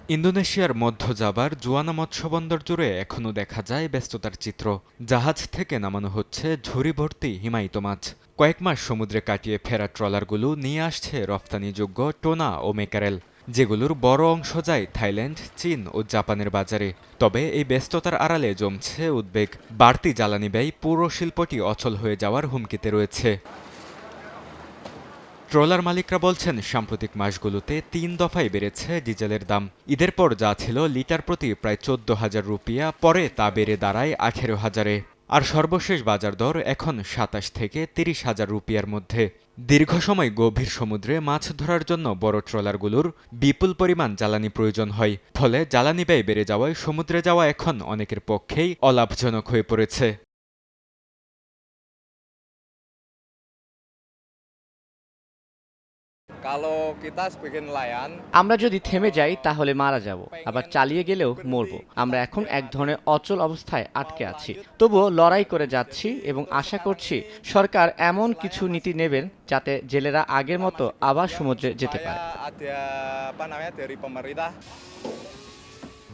ইন্দোনেশিয়ার মধ্য জাভার জুয়ানা মৎস্যবন্দর জুড়ে এখনও দেখা যায় ব্যস্ততার চিত্র। জাহাজ থেকে নামানো হচ্ছে ঝুড়ি ভর্তি হিমায়িত মাছ। কয়েক মাস সমুদ্রে কাটিয়ে ফেরা ট্রলারগুলো নিয়ে আসছে রপ্তানিযোগ্য টোনা ও মেকারেল, যেগুলোর বড় অংশ যায় থাইল্যান্ড, চীন ও জাপানের বাজারে। তবে এই ব্যস্ততার আড়ালে জমছে উদ্বেগ। বাড়তি জ্বালানি ব্যয় পুরো শিল্পটি অচল হয়ে যাওয়ার হুমকিতে রয়েছে। ট্রলার মালিকরা বলছেন, সাম্প্রতিক মাসগুলোতে ৩ দফায় বেড়েছে ডিজেলের দাম। ঈদের পর যা ছিল লিটার প্রতি প্রায় ১৪,০০০ রুপিয়া, পরে তা বেড়ে দাঁড়ায় ১৮,০০০-এ। আর সর্বশেষ বাজার দর এখন ২৭ থেকে ৩০,০০০ রুপিয়ার মধ্যে। দীর্ঘ সময় গভীর সমুদ্রে মাছ ধরার জন্য বড় ট্রলারগুলোর বিপুল পরিমাণ জ্বালানি প্রয়োজন হয়। ফলে জ্বালানি ব্যয় বেড়ে যাওয়ায় সমুদ্রে যাওয়া এখন অনেকের পক্ষেই অলাভজনক হয়ে পড়েছে। আমরা যদি থেমে যাই তাহলে মারা যাব, আবার চালিয়ে গেলেও মরব। আমরা এখন এক ধরনের অচল অবস্থায় আটকে আছি। তবুও লড়াই করে যাচ্ছি এবং আশা করছি সরকার এমন কিছু নীতি নেবেন যাতে জেলেরা আগের মতো আবার সমুদ্রে যেতে পারে।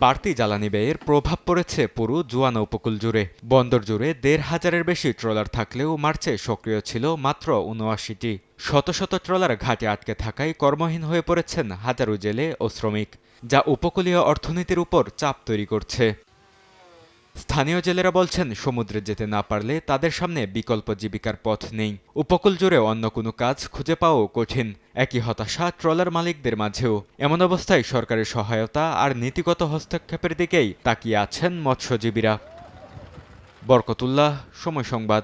বাড়তি জ্বালানি ব্যয়ের প্রভাব পড়েছে পুরো জুয়ানা উপকূল জুড়ে। বন্দর জুড়ে ১৫০০-এর বেশি ট্রলার থাকলেও মার্চে সক্রিয় ছিল মাত্র ৭৯টি। শত শত ট্রলার ঘাটে আটকে থাকায় কর্মহীন হয়ে পড়েছেন হাজারো জেলে ও শ্রমিক, যা উপকূলীয় অর্থনীতির উপর চাপ তৈরি করছে। স্থানীয় জেলেরা বলছেন, সমুদ্রে যেতে না পারলে তাদের সামনে বিকল্প জীবিকার পথ নেই। উপকূল জুড়ে অন্য কোনো কাজ খুঁজে পাওয়াও কঠিন। একই হতাশা ট্রলার মালিকদের মাঝেও। এমন অবস্থায় সরকারের সহায়তা আর নীতিগত হস্তক্ষেপের দিকেই তাকিয়ে আছেন মৎস্যজীবীরা। বরকতুল্লাহ, সময় সংবাদ।